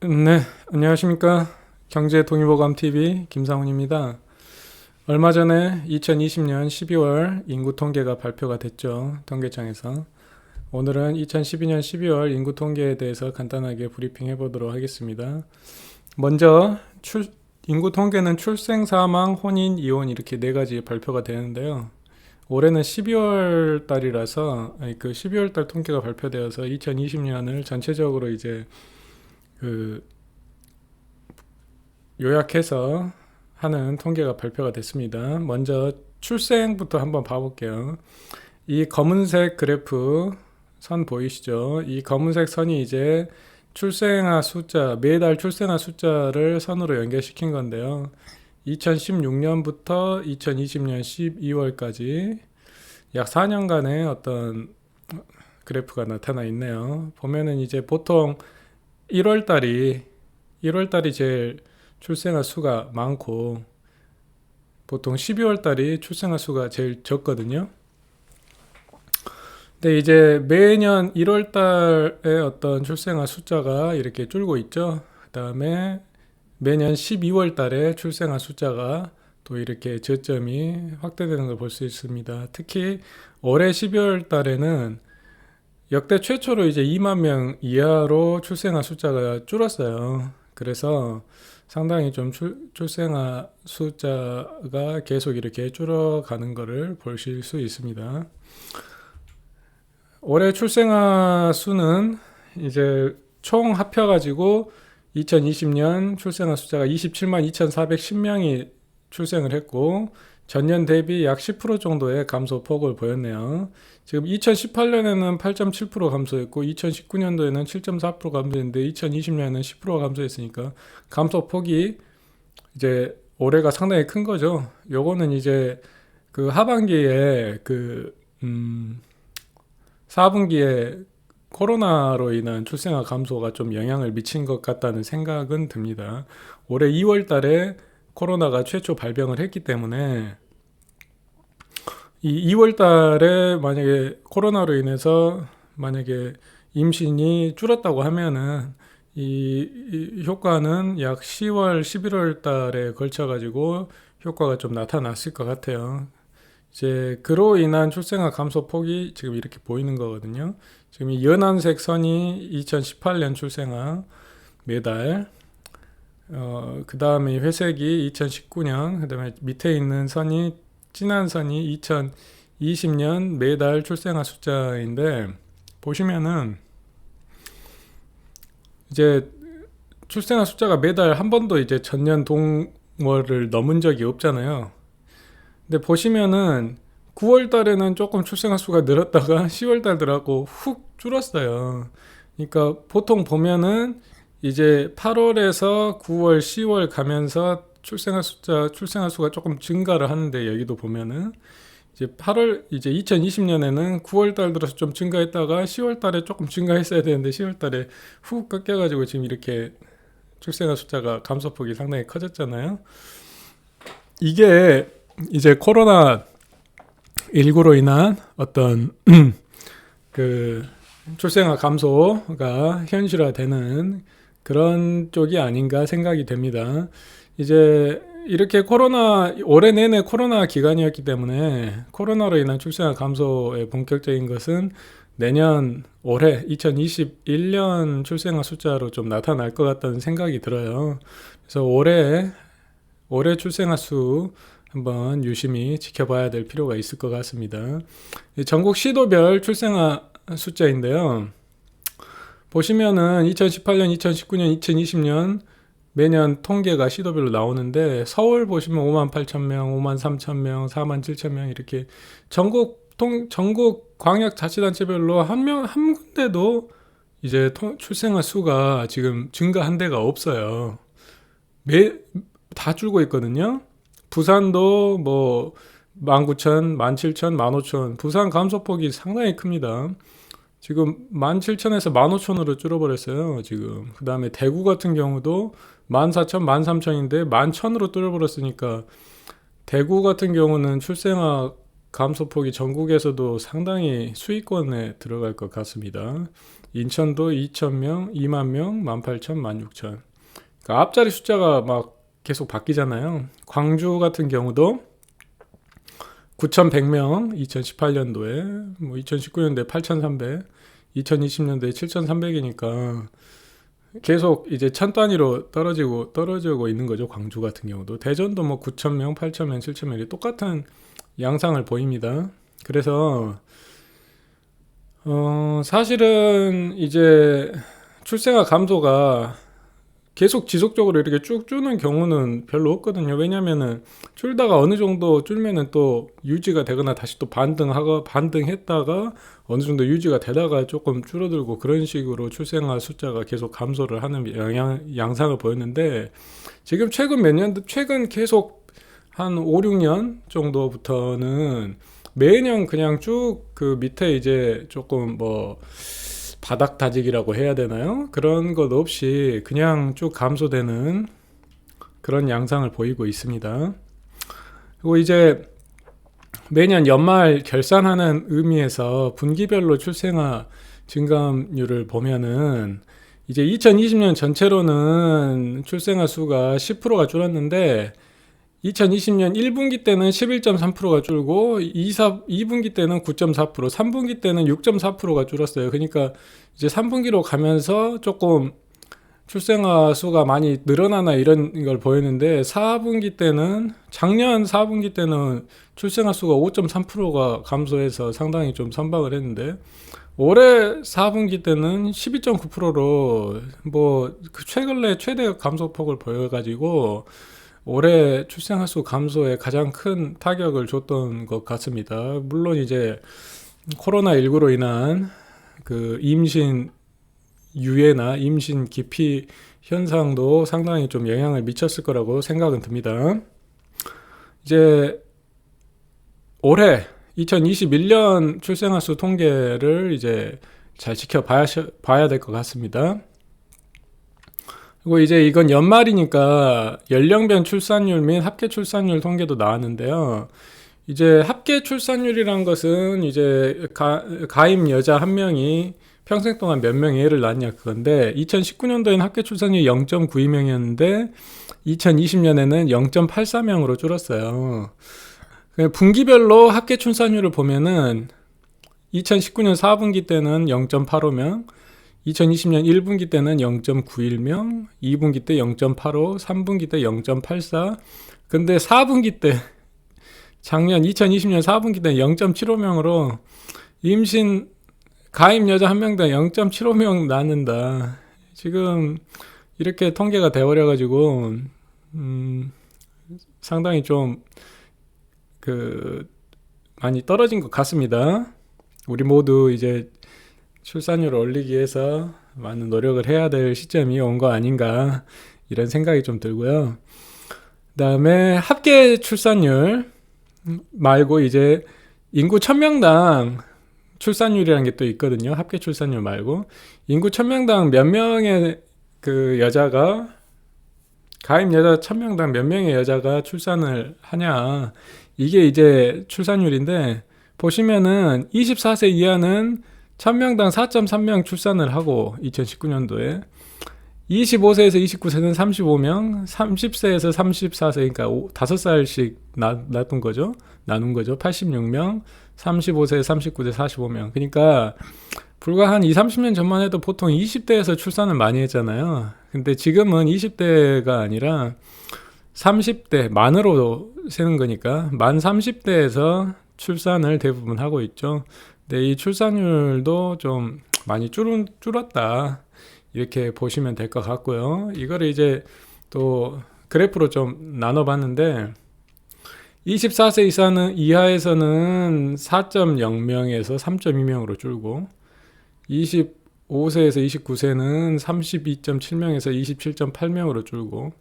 네, 안녕하십니까. 경제동의보감TV 김상훈입니다. 얼마 전에 2020년 12월 인구 통계가 발표가 됐죠. 통계청에서. 오늘은 2012년 12월 인구 통계에 대해서 간단하게 브리핑 해보도록 하겠습니다. 먼저 인구 통계는 출생, 사망, 혼인, 이혼 이렇게 네 가지 발표가 되는데요. 올해는 12월 달이라서 그 12월 달 통계가 발표되어서 2020년을 전체적으로 이제 그 요약해서 하는 통계가 발표가 됐습니다. 먼저 출생부터 한번 봐볼게요. 이 검은색 그래프 선 보이시죠? 이 검은색 선이 이제 출생아 숫자, 매달 출생아 숫자를 선으로 연결시킨 건데요. 2016년부터 2020년 12월까지 약 4년간의 어떤 그래프가 나타나 있네요. 보면은 이제 보통 1월 달이 제일 출생아 수가 많고 보통 12월 달이 출생아 수가 제일 적거든요. 근데 이제 매년 1월 달에 어떤 출생아 숫자가 이렇게 줄고 있죠. 그 다음에 매년 12월 달에 출생아 숫자가 또 이렇게 저점이 확대되는 걸 볼 수 있습니다. 특히 올해 12월 달에는 역대 최초로 이제 2만 명 이하로 출생아 숫자가 줄었어요. 그래서 상당히 좀 출생아 숫자가 계속 이렇게 줄어가는 것을 보실 수 있습니다. 올해 출생아 수는 이제 총 합혀가지고 2020년 출생아 숫자가 27만 2,410명이 출생을 했고 전년 대비 약 10% 정도의 감소폭을 보였네요. 지금 2018년에는 8.7% 감소했고 2019년도에는 7.4% 감소했는데 2020년에는 10% 감소했으니까 감소폭이 이제 올해가 상당히 큰 거죠. 요거는 이제 그 하반기에 4분기에 코로나로 인한 출생아 감소가 좀 영향을 미친 것 같다는 생각은 듭니다. 올해 2월 달에 코로나가 최초 발병을 했기 때문에 이 2월 달에 만약에 코로나로 인해서 만약에 임신이 줄었다고 하면은 이 효과는 약 10월, 11월 달에 걸쳐 가지고 효과가 좀 나타났을 것 같아요. 이제 그로 인한 출생아 감소 폭이 지금 이렇게 보이는 거거든요. 지금 이 연한색 선이 2018년 출생아 매달, 그 다음에 회색이 2019년, 그 다음에 밑에 있는 선이 진한 선이 2020년 매달 출생아 숫자인데 보시면은 이제 출생아 숫자가 매달 한 번도 이제 전년 동월을 넘은 적이 없잖아요. 근데 보시면은 9월 달에는 조금 출생아 수가 늘었다가 10월 달 들어가고 훅 줄었어요. 그러니까 보통 보면은 이제 8월에서 9월, 10월 가면서 출생아 수가 조금 증가를 하는데 여기도 보면은 이제 8월 이제 2020년에는 9월 달 들어서 좀 증가했다가 10월 달에 조금 증가했어야 되는데 10월 달에 훅 꺾여가지고 지금 이렇게 출생아 숫자가 감소폭이 상당히 커졌잖아요. 이게 이제 코로나 19로 인한 어떤 그 출생아 감소가 현실화되는 그런 쪽이 아닌가 생각이 됩니다. 이제 이렇게 올해 내내 코로나 기간이었기 때문에 코로나로 인한 출생아 감소의 본격적인 것은 내년 올해 2021년 출생아 숫자로 좀 나타날 것 같다는 생각이 들어요. 그래서 올해 출생아 수 한번 유심히 지켜봐야 될 필요가 있을 것 같습니다. 전국 시도별 출생아 숫자인데요. 보시면은 2018년, 2019년, 2020년 매년 통계가 시도별로 나오는데 서울 보시면 5만 8천 명, 5만 3천 명, 4만 7천 명 이렇게 전국 광역자치단체별로 한 군데도 이제 출생아 수가 지금 증가한 데가 없어요. 다 줄고 있거든요. 부산도 뭐 19,000, 17,000, 15,000 부산 감소폭이 상당히 큽니다. 지금 17,000에서 15,000으로 줄어버렸어요. 지금 그 다음에 대구 같은 경우도 14,000, 13,000인데 11,000으로 줄어버렸으니까 대구 같은 경우는 출생아 감소폭이 전국에서도 상당히 수위권에 들어갈 것 같습니다. 인천도 2,000명, 2만 명, 18,000, 16,000. 그러니까 앞자리 숫자가 막 계속 바뀌잖아요. 광주 같은 경우도 9,100명 2018년도에, 뭐 2019년도에 8,300, 2020년도에 7,300이니까 계속 이제 천 단위로 떨어지고 있는 거죠. 광주 같은 경우도. 대전도 뭐 9,000명, 8,000명, 7,000명이 똑같은 양상을 보입니다. 그래서 사실은 이제 출생아 감소가 계속 지속적으로 이렇게 쭉 주는 경우는 별로 없거든요. 왜냐면은 줄다가 어느 정도 줄면은 또 유지가 되거나 다시 또 반등했다가 어느 정도 유지가 되다가 조금 줄어들고 그런 식으로 출생아 숫자가 계속 감소를 하는 양상을 보였는데, 지금 최근 계속 한 5, 6년 정도부터는 매년 그냥 쭉 그 밑에 이제 조금 뭐 바닥 다지기라고 해야 되나요? 그런 것 없이 그냥 쭉 감소되는 그런 양상을 보이고 있습니다. 그리고 이제 매년 연말 결산하는 의미에서 분기별로 출생아 증감률을 보면은 이제 2020년 전체로는 출생아 수가 10%가 줄었는데 2020년 1분기 때는 11.3%가 줄고 2분기 때는 9.4%, 3분기 때는 6.4%가 줄었어요. 그러니까 이제 3분기로 가면서 조금 출생아 수가 많이 늘어나나 이런 걸 보였는데, 작년 4분기 때는 출생아 수가 5.3%가 감소해서 상당히 좀 선방을 했는데, 올해 4분기 때는 12.9%로 뭐 최근에 최대 감소폭을 보여가지고 올해 출생아 수 감소에 가장 큰 타격을 줬던 것 같습니다. 물론 이제 코로나19로 인한 그 임신 유예나 임신 기피 현상도 상당히 좀 영향을 미쳤을 거라고 생각은 듭니다. 이제 올해 2021년 출생아 수 통계를 이제 잘 지켜봐야 될 것 같습니다. 그리고 이제 이건 연말이니까 연령별 출산율 및 합계 출산율 통계도 나왔는데요. 이제 합계 출산율이란 것은 이제 가임 여자 한 명이 평생 동안 몇 명의 애를 낳았냐 그건데, 2019년도에는 합계 출산율이 0.92명이었는데 2020년에는 0.84명으로 줄었어요. 분기별로 합계 출산율을 보면은 2019년 4분기 때는 0.85명, 2020년 1분기 때는 0.91명, 2분기 때 0.85, 3분기 때 0.84. 근데 4분기 때, 작년 2020년 4분기 때는 0.75명으로 임신 가임 여자 한 명당 0.75명 낳는다. 지금 이렇게 통계가 돼버려가지고 상당히 좀 많이 떨어진 것 같습니다. 우리 모두 이제 출산율을 올리기 위해서 많은 노력을 해야 될 시점이 온 거 아닌가 이런 생각이 좀 들고요. 그 다음에 합계 출산율 말고 이제 인구 1000명당 출산율이라는 게 또 있거든요. 합계 출산율 말고 인구 1000명당 몇 명의 그 여자가, 가임 여자 1000명당 몇 명의 여자가 출산을 하냐, 이게 이제 출산율인데, 보시면은 24세 이하는 1000명당 4.3명 출산을 하고 2019년도에 25세에서 29세는 35명, 30세에서 34세, 그러니까 5살씩 나눈 거죠. 86명, 35세, 39세, 45명. 그러니까 불과 한 30년 전만 해도 보통 20대에서 출산을 많이 했잖아요. 근데 지금은 20대가 아니라 30대, 만으로 세는 거니까 만 30대에서 출산을 대부분 하고 있죠. 근데 이 출산율도 좀 많이 줄었다, 이렇게 보시면 될 것 같고요. 이거를 이제 또 그래프로 좀 나눠봤는데 24세 이하에서는 4.0명에서 3.2명으로 줄고, 25세에서 29세는 32.7명에서 27.8명으로 줄고,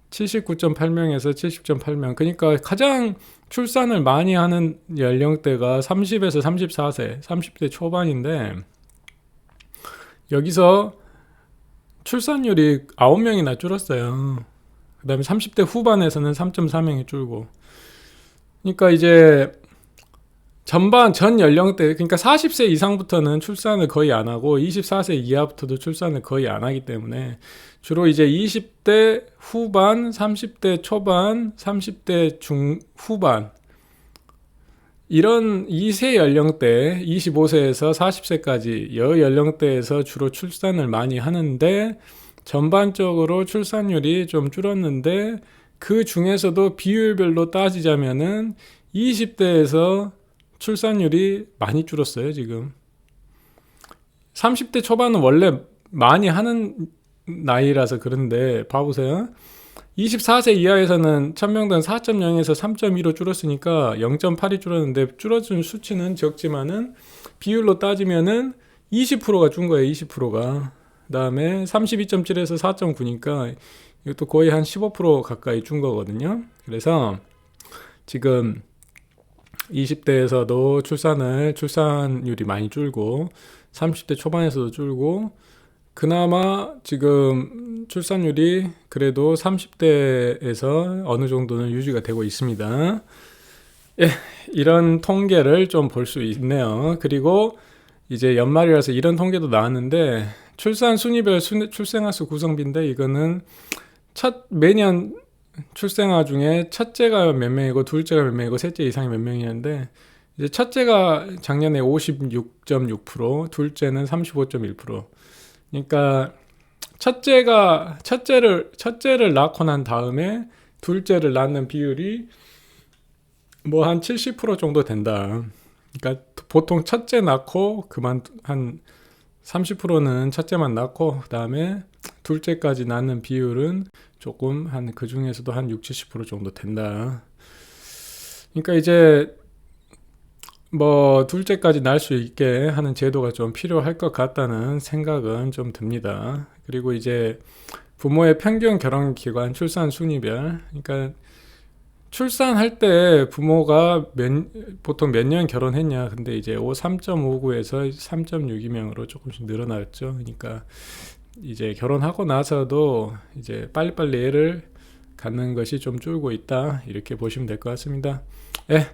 79.8명에서 70.8명. 그러니까 가장 출산을 많이 하는 연령대가 30에서 34세, 30대 초반인데, 여기서 출산율이 9명이나 줄었어요. 그 다음에 30대 후반에서는 3.4명이 줄고. 그러니까 이제 전 연령대, 그러니까 40세 이상부터는 출산을 거의 안 하고 24세 이하부터도 출산을 거의 안 하기 때문에 주로 이제 20대 후반, 30대 초반, 30대 중후반 이런 2세 연령대, 25세에서 40세까지 여 연령대에서 주로 출산을 많이 하는데 전반적으로 출산율이 좀 줄었는데 그 중에서도 비율별로 따지자면은 20대에서 출산율이 많이 줄었어요, 지금. 30대 초반은 원래 많이 하는 나이라서 그런데 봐보세요. 24세 이하에서는 1000명당 4.0에서 3.2로 줄었으니까 0.8이 줄었는데 줄어든 수치는 적지만은 비율로 따지면은 20%가 준 거예요. 20%가. 그다음에 32.7에서 4.9니까 이것도 거의 한 15% 가까이 준 거거든요. 그래서 지금 20대에서도 출산율이 많이 줄고 30대 초반에서도 줄고 그나마 지금 출산율이 그래도 30대에서 어느 정도는 유지가 되고 있습니다. 예, 이런 통계를 좀 볼 수 있네요. 그리고 이제 연말이라서 이런 통계도 나왔는데 출산 순위별 출생아 수 구성비인데 이거는 매년 출생아 중에 첫째가 몇 명이고 둘째가 몇 명이고 셋째 이상이 몇 명이었는데 이제 첫째가 작년에 56.6%, 둘째는 35.1%. 그러니까 첫째를 낳고 난 다음에 둘째를 낳는 비율이 뭐 한 70% 정도 된다. 그러니까 보통 첫째 낳고 한 30%는 첫째만 낳고 그다음에 둘째까지 낳는 비율은 조금 그 중에서도 한 60-70% 정도 된다. 그러니까 이제 뭐 둘째까지 낳을 수 있게 하는 제도가 좀 필요할 것 같다는 생각은 좀 듭니다. 그리고 이제 부모의 평균 결혼 기간, 출산 순위별, 그러니까 출산할 때 부모가 보통 몇 년 결혼했냐, 근데 이제 3.59에서 3.62명으로 조금씩 늘어났죠. 그러니까 이제 결혼하고 나서도 이제 빨리빨리 애를 갖는 것이 좀 줄고 있다, 이렇게 보시면 될 것 같습니다. 예,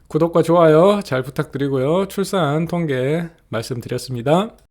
구독과 좋아요 잘 부탁드리고요. 출산 통계 말씀드렸습니다.